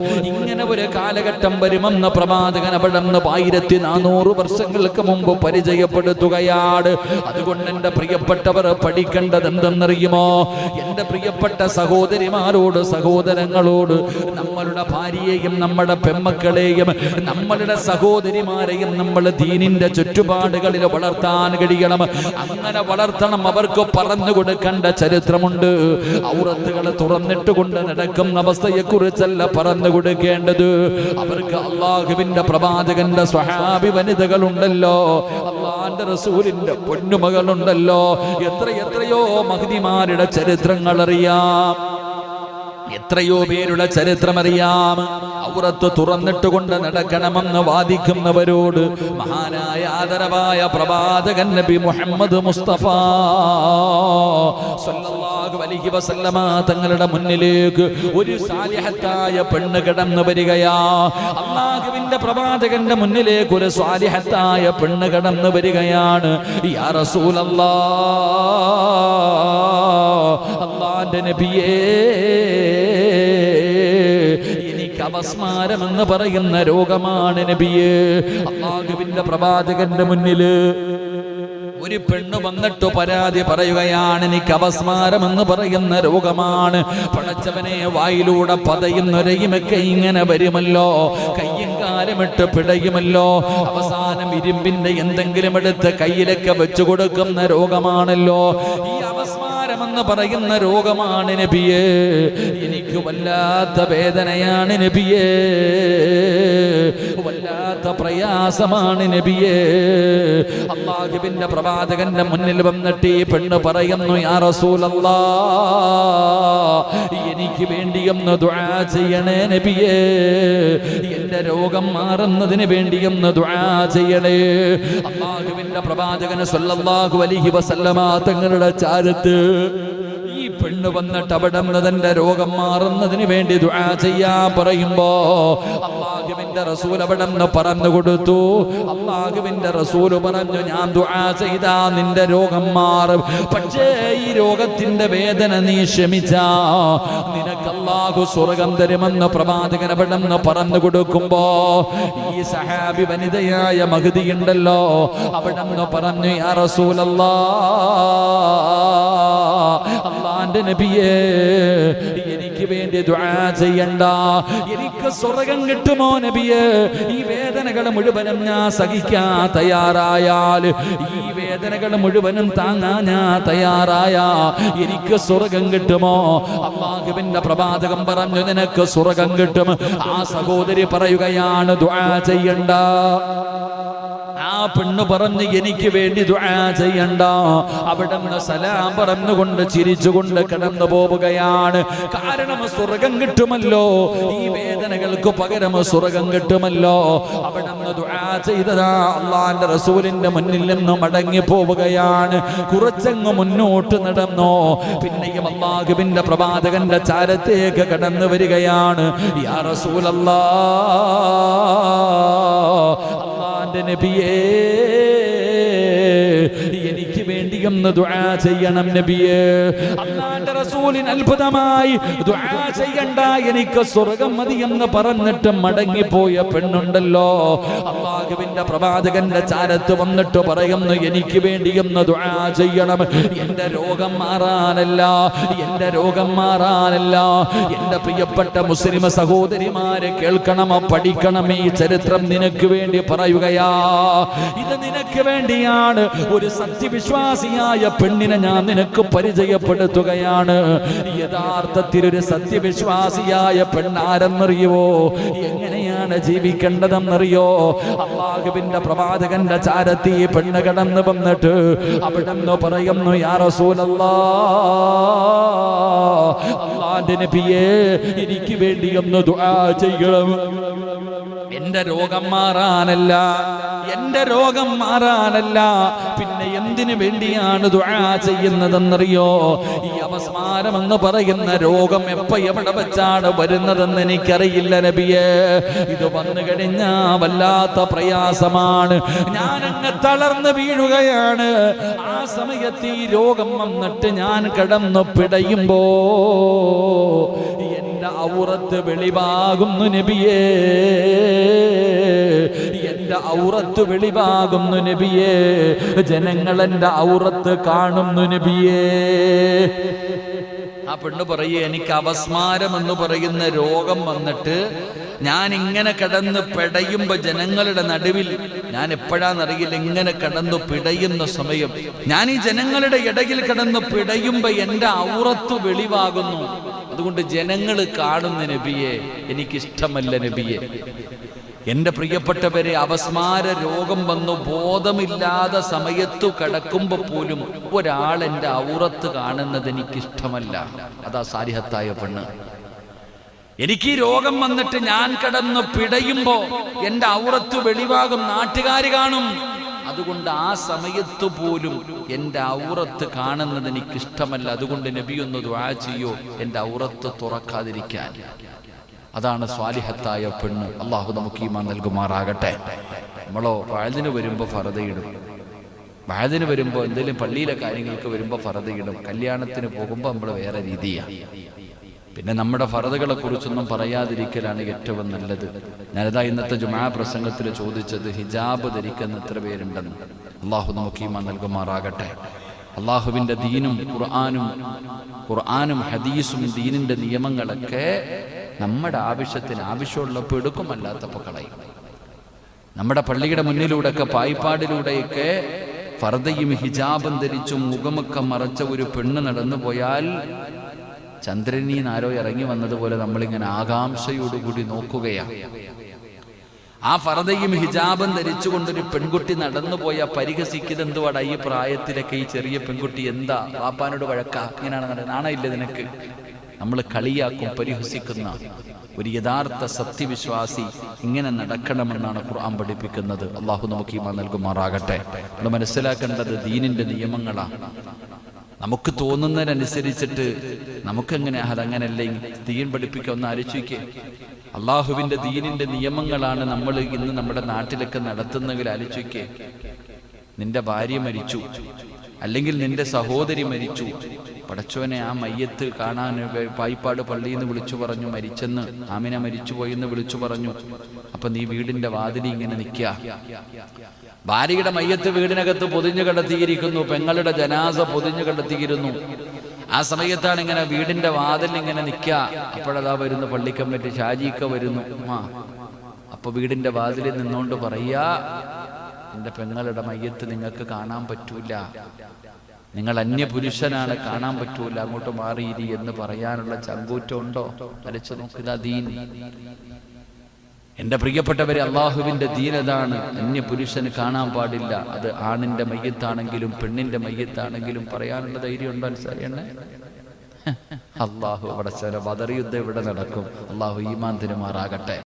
ഇങ്ങനെ ഒരു കാലഘട്ടം വരുമെന്ന് പ്രവാചകൻ അവിടുന്ന് 1400 വർഷങ്ങൾക്ക് മുമ്പ് പരിചയപ്പെടുത്തുകയാണ്. അതുകൊണ്ട് എൻ്റെ പ്രിയപ്പെട്ടവർ പഠിക്കേണ്ടത് എന്തെന്നറിയുമോ? എൻ്റെ പ്രിയപ്പെട്ട സഹോദരിമാരോട്, സഹോദരങ്ങളോട്, നമ്മളുടെ ഭാര്യയെയും നമ്മുടെ പെമ്മക്കളെയും നമ്മളുടെ സഹോദരിമാരെയും നമ്മൾ ദീനിന്റെ ചുറ്റുപാടുകളിൽ വളർത്താൻ കഴിയണം. അങ്ങനെ വളർത്തണം. അവർക്ക് പറഞ്ഞു കൊടുക്കേണ്ട ചരിത്രമുണ്ട്. ഔറത്തുകളെ തുറന്നിട്ട് കൊണ്ട് നടക്കുന്ന അവസ്ഥയെക്കുറിച്ചല്ല പറഞ്ഞു കൊടുക്കേണ്ടത്. അവർക്ക് അള്ളാഹുവിന്റെ പ്രവാചകന്റെ സ്വഹാബി വനിതകളുണ്ടല്ലോ, അള്ളാന്റെ റസൂലിന്റെ പൊന്നുമകളുണ്ടല്ലോ. എത്രയോ മഹദിമാരുടെ ചരിത്രങ്ങൾ അറിയാം, എത്രയോ പേരുടെ ചരിത്രമറിയാം. ഔറത്ത് തുറന്നിട്ടുകൊണ്ട് നടക്കണമെന്ന് വാദിക്കുന്നവരോട് മഹാനായ ആദരവായ പ്രവാചകൻ നബി മുഹമ്മദ് മുസ്തഫ സല്ലല്ലാഹു അലൈഹി വസല്ലമ തങ്ങളുടെ മുന്നിലേക്ക് ഒരു സാലിഹത്തായ പെണ്ണ് കടന്നു വരികയാ. അല്ലാഹുവിന്റെ പ്രവാചകന്റെ മുന്നിലേക്ക് ഒരു സാലിഹത്തായ പെണ്ണ് കടന്നു വരികയാണ്. യാ റസൂലല്ലാഹ്, അല്ലാഹുവിന്റെ നബിയേ, എനിക്ക് അപസ്മാരം എന്ന് പറയുന്ന രോഗമാണ് നബിയേ. അല്ലാഹുവിന്റെ പ്രവാചകന്റെ മുന്നില് ഒരു പെണ്ണ് വന്നിട്ട് പരാതി പറയുകയാണ്, എനിക്ക് അപസ്മാരം എന്ന് പറയുന്ന രോഗമാണ്. പടച്ചവനെ, വായിലൂടെ പതയും നൊരയുമൊക്കെ ഇങ്ങനെ വരുമല്ലോ, കയ്യും കാലുമിട്ട് പിടയുമല്ലോ, അവസാനം ഇരുമ്പിന്റെ എന്തെങ്കിലും എടുത്ത് കയ്യിലൊക്കെ വെച്ചു കൊടുക്കുന്ന രോഗമാണല്ലോ. ഈ അപസ്മാരമെന്ന് പറയുന്ന രോഗമാണ് നബിയേ. എനിക്ക് വല്ലാത്ത വേദനയാണ് നബിയേ, വല്ലാത്ത പ്രയാസമാണ് നബിയേ. അല്ലാഹുവിന്റെ പ്രവാചകന്റെ മുന്നിൽ വന്നിട്ട് ഈ പെണ്ണ് പറയുന്നു, യാ റസൂലല്ലാഹ്, എനിക്ക് വേണ്ടിയൊന്ന് ദുആ ചെയ്യണേ നബിയേ, എന്റെ രോഗം മാറുന്നതിന് വേണ്ടിയൊന്ന് ദുആ ചെയ്യണേ. അല്ലാഹുവിന്റെ പ്രവാചകൻ സല്ലല്ലാഹു അലൈഹി വസല്ലമ തങ്ങളുടെ ചാരത്ത് ഈ പെണ്ണ് വന്നിട്ട് അവിടെ തന്റെ രോഗം മാറുന്നതിന് വേണ്ടി ദുആ ചെയ്യാൻ പറയുമ്പോ അല്ലാഹുവിന്റെ റസൂൽ അവിടെ പറഞ്ഞു കൊടുത്തു. അല്ലാഹുവിന്റെ റസൂൽ പറഞ്ഞു, ഞാൻ ദുആ ചെയ്താ നിന്റെ രോഗം മാറും, പക്ഷേ ഈ രോഗത്തിന്റെ വേദന നീ ക്ഷമിച്ചാ നിനക്ക് അല്ലാഹു സ്വർഗ്ഗം തരുമെന്ന് പ്രവാചകൻ അവിടെ പറഞ്ഞു കൊടുക്കുമ്പോ ഈ സഹാബി വനിതയായ മഹ്ദി ഉണ്ടല്ലോ, അവിടെ പറഞ്ഞു, യാ റസൂലല്ലാഹ്, അല്ലാഹുവിന്റെ നബിയേ, എനിക്ക് വേണ്ടി ദുആ ചെയ്യണ്ട, എനിക്ക് സ്വർഗ്ഗം കിട്ടുമോ നബിയേ? ഈ വേദനകൾ മുഴുവനും ഞാൻ സഹിക്കാൻ തയ്യാറായാൽ, ഈ വേദനകൾ മുഴുവനും താങ്ങാൻ ഞാൻ തയ്യാറായാ എനിക്ക് സ്വർഗ്ഗം കിട്ടുമോ? അല്ലാഹുവിന്റെ പ്രവാചകൻ പറഞ്ഞു, നിനക്ക് സ്വർഗ്ഗം കിട്ടും. ആ സഹോദരി പറയുകയാണ്, ദുആ ചെയ്യണ്ട. ആ പെണ്ണ് പറഞ്ഞു, എനിക്ക് വേണ്ടി ദുആ ചെയ്യണ്ട. അവിടെ സലാം പറഞ്ഞുകൊണ്ട് ചിരിച്ചുകൊണ്ട് കടന്നു പോവുകയാണ്. കാരണം സ്വർഗ്ഗം കിട്ടുമല്ലോ, ഈ വേദനകൾക്ക് പകരം സ്വർഗ്ഗം കിട്ടുമല്ലോ. അവിടെ ദുആ ചെയ്തതാ അള്ളാന്റെ റസൂലിന്റെ മുന്നിൽ നിന്ന് മടങ്ങി പോവുകയാണ്. കുറച്ചങ്ങ് മുന്നോട്ട് നടന്നോ, പിന്നെയും അല്ലാഹുവിന്റെ പ്രവാചകന്റെ ചാരത്തേക്ക് കടന്നു വരികയാണ്. യാ റസൂലല്ലാഹ്, നബിയേ, എനിക്ക് വേണ്ടിയൊന്ന് ദുആ ചെയ്യണം നബിയേ. അല്ലാഹുവിന്റെ റസൂലിന് അത്ഭുതമായി, ദുആ ചെയ്യണ്ട, എനിക്ക് സ്വർഗ്ഗം മതി എന്ന് പറഞ്ഞിട്ട് മടങ്ങിപ്പോയ പെണ്ണുണ്ടല്ലോ, അല്ലാഹുവിന്റെ പ്രവാചകന്റെ ചാരത്ത് വന്നിട്ട് പറയുന്നു, എനിക്ക് വേണ്ടിയൊന്ന് ദുആ ചെയ്യണം. എന്റെ രോഗം മാറാനല്ല, എന്റെ രോഗം മാറാനല്ല. എന്റെ പ്രിയപ്പെട്ട മുസ്ലിം സഹോദരിമാരെ കേൾക്കണം, പഠിക്കണം. ഈ ചരിത്രം നിനക്ക് വേണ്ടി പറയുകയാ, ഇത് നിനക്ക് വേണ്ടിയാണ്. ഒരു സത്യവിശ്വാസിയായ പെണ്ണിനെ ഞാൻ നിനക്ക് പരിചയപ്പെടുത്തുകയാണ്. യഥാർത്ഥത്തിൽ ഒരു സത്യവിശ്വാസിയായ പെണ്ണാരെന്നറിയുവോ? എങ്ങനെയാണ് ജീവിക്കേണ്ടതെന്നറിയോ? അല്ലാഹുവിന്റെ പ്രവാചകന്റെ ചാരത്തി പെണ്ണ് കടന്നു വന്നിട്ട് അവിടെ പറയുന്നു, യാ റസൂലല്ലാഹ്, അല്ലാഹുവിന്റെ നബിയേ, എനിക്ക് വേണ്ടി ഒന്ന് ദുആ ചെയ്യണം. എന്റെ രോഗം മാറാനല്ല, എന്റെ രോഗം മാറാനല്ല, പിന്നെ എന്തിനു വേണ്ടിയാണ് ദുആ ചെയ്യുന്നതെന്നറിയോ? ഈ അപസ്മാരം എന്ന് പറയുന്ന രോഗം എപ്പോ എവിടെ വെച്ചാണ് വരുന്നതെന്ന് എനിക്കറിയില്ല നബിയേ. ഇത് വന്നു കഴിഞ്ഞാ വല്ലാത്ത പ്രയാസമാണ്, ഞാനങ്ങ് തളർന്ന് വീഴുകയാണ്. ആ സമയത്ത് ഈ രോഗം വന്നിട്ട് ഞാൻ കടന്നു പിടയുമ്പോ എന്റെ ഔറത്ത് വെളിവാകുന്നു നബിയേ, എന്റെ ഔറത്ത് വെളിവാകുന്നു നബിയേ, ജനങ്ങൾ എന്റെ ഔറത്ത് കാണുന്നു നബിയേ. ആ പെണ്ണ് പറയേ, എനിക്ക് അപസ്മാരം എന്ന് പറയുന്ന രോഗം വന്നിട്ട് ഞാൻ ഇങ്ങനെ കിടന്ന് പിടയുമ്പോ ജനങ്ങളുടെ നടുവിൽ, ഞാൻ എപ്പോഴാന്നറിയില്ല, ഇങ്ങനെ കിടന്നു പിടയുന്ന സമയം ഞാൻ ഈ ജനങ്ങളുടെ ഇടയിൽ കിടന്ന് പിടയുമ്പോ എന്റെ ഔറത്ത് വെളിവാകുന്നു. അതുകൊണ്ട് ജനങ്ങൾ കാണുന്ന നബിയെ എനിക്കിഷ്ടമല്ല നബിയെ. എന്റെ പ്രിയപ്പെട്ടവരെ, അപസ്മാര രോഗം വന്നു ബോധമില്ലാതെ സമയത്തു കിടക്കുമ്പോ പോലും ഒരാൾ എന്റെ ഔറത്ത് കാണുന്നത് എനിക്കിഷ്ടമല്ല. അതാ സാലിഹത്തായ പെണ്ണ്. എനിക്ക് ഈ രോഗം വന്നിട്ട് ഞാൻ കിടന്ന് പിടയുമ്പോ എന്റെ ഔറത്ത് വെളിവാകും, നാട്ടുകാർ കാണും. അതുകൊണ്ട് ആ സമയത്ത് പോലും എന്റെ ഔറത്ത് കാണുന്നത് എനിക്കിഷ്ടമല്ല. അതുകൊണ്ട് നബി ഒന്ന് ദുആ ചെയ്യോ എന്റെ ഔറത്ത് തുറക്കാതിരിക്കാൻ. അതാണ് സ്വാലിഹത്തായ പെണ്ണ്. അള്ളാഹു നമുക്ക് ഈമാൻ നൽകുമാറാകട്ടെ. നമ്മളോ വഅദിന് വരുമ്പോൾ ഫർദയിടും, വഅദിന് വരുമ്പോൾ എന്തെങ്കിലും പള്ളിയിലെ കാര്യങ്ങൾക്ക് വരുമ്പോൾ ഫർദയിടും, കല്യാണത്തിന് പോകുമ്പോൾ നമ്മൾ വേറെ രീതിയാണ്. പിന്നെ നമ്മുടെ ഫർദകളെ കുറിച്ചൊന്നും പറയാതിരിക്കലാണ് ഏറ്റവും നല്ലത്. ഞാനിതാ ഇന്നത്തെ ജുമാ പ്രസംഗത്തിൽ ചോദിച്ചത്, ഹിജാബ് ധരിക്കുന്ന എത്ര പേരുണ്ടെന്ന്. അള്ളാഹു നമുക്ക് ഈമാൻ നൽകുമാറാകട്ടെ. അള്ളാഹുവിൻ്റെ ദീനും ഖുർആനും ഹദീസും ദീനിൻ്റെ നിയമങ്ങളൊക്കെ നമ്മുടെ ആവശ്യത്തിന് ആവശ്യമുള്ളപ്പോൾ എടുക്കും, അല്ലാത്തപ്പോൾ കളയും. നമ്മുടെ പള്ളിയുടെ മുന്നിലൂടെയൊക്കെ പായ്പാടിലൂടെയൊക്കെ ഫർദയും ഹിജാബും ധരിച്ചും മുഖമൊക്കെ മറച്ച ഒരു പെണ്ണ് നടന്നു പോയാൽ ചന്ദ്രനീന്ന് ആരോ ഇറങ്ങി വന്നതുപോലെ നമ്മളിങ്ങനെ ആകാംക്ഷയോടുകൂടി നോക്കുകയാണ്. ആ ഫർദയും ഹിജാബും ധരിച്ചുകൊണ്ടൊരു പെൺകുട്ടി നടന്നു പോയാൽ പരിഹസിക്കുന്നത് എന്തുവാടാ, ഈ പ്രായത്തിലൊക്കെ ഈ ചെറിയ പെൺകുട്ടി എന്താ വാപ്പാനോട് വഴക്കാ, ഇങ്ങനെയാണ് നാണയില്ല നിനക്ക്. നമ്മൾ കളിയാക്കും, പരിഹസിക്കുന്ന ഒരു യഥാർത്ഥ സത്യവിശ്വാസി ഇങ്ങനെ നടക്കണമെന്നാണ് ഖുർആൻ പഠിപ്പിക്കുന്നത്. അള്ളാഹു നമുക്ക് ഈമാൻ നൽകുമാറാകട്ടെ. നമ്മൾ മനസ്സിലാക്കേണ്ടത് ദീനിന്റെ നിയമങ്ങളാണ്. നമുക്ക് തോന്നുന്നതിനനുസരിച്ചിട്ട് നമുക്കെങ്ങനെ അതങ്ങനല്ലേ ദീൻ പഠിപ്പിക്കുക, ഒന്ന് ആലോചിക്കുക. അള്ളാഹുവിന്റെ ദീനിന്റെ നിയമങ്ങളാണ് നമ്മൾ ഇന്ന് നമ്മുടെ നാട്ടിലൊക്കെ നടത്തുന്നെങ്കിൽ ആലോചിക്കുക. നിന്റെ ഭാര്യ മരിച്ചു, അല്ലെങ്കിൽ നിന്റെ സഹോദരി മരിച്ചു, പടച്ചോനെ ആ മയ്യത്ത് കാണാൻ പായിപ്പാട് പള്ളിയിൽ നിന്ന് വിളിച്ചു പറഞ്ഞു മരിച്ചെന്ന്, ആമിന മരിച്ചുപോയെന്ന് വിളിച്ചു പറഞ്ഞു. അപ്പൊ നീ വീടിന്റെ വാതിൽ ഇങ്ങനെ നിൽക്കുക. ഭാര്യയുടെ മയ്യത്ത് വീടിനകത്ത് പൊതിഞ്ഞു കിടത്തിയിരിക്കുന്നു, പെങ്ങളുടെ ജനാസ പൊതിഞ്ഞു കിടത്തിയിരുന്നു. ആ സമയത്താണ് ഇങ്ങനെ വീടിന്റെ വാതിൽ ഇങ്ങനെ നിൽക്കുക. അപ്പോഴതാ വരുന്നു പള്ളിക്കമ്മറ്റി ഷാജിക്ക വരുന്നു. അപ്പൊ വീടിന്റെ വാതിലിൽ നിന്നുകൊണ്ട് പറയാ, എന്റെ പെങ്ങളുടെ മയ്യത്ത് നിങ്ങൾക്ക് കാണാൻ പറ്റൂല, നിങ്ങൾ അന്യപുരുഷനാണ്, കാണാൻ പറ്റൂല, അങ്ങോട്ട് മാറിയിരി എന്ന് പറയാനുള്ള ചങ്കൂറ്റം ഉണ്ടോ? അലച്ചു നോക്കുക. ദീൻ, എന്റെ പ്രിയപ്പെട്ടവരെ, അള്ളാഹുവിന്റെ ദീൻ അതാണ്. അന്യപുരുഷന് കാണാൻ പാടില്ല. അത് ആണിന്റെ മയ്യത്താണെങ്കിലും പെണ്ണിന്റെ മയ്യത്താണെങ്കിലും പറയാനുള്ള ധൈര്യം ഉണ്ടോ? അനുസരിയണേ. അള്ളാഹു അവിടെ ബദർ യുദ്ധം ഇവിടെ നടക്കും. അള്ളാഹു ഈമാൻ തരുമാറാകട്ടെ.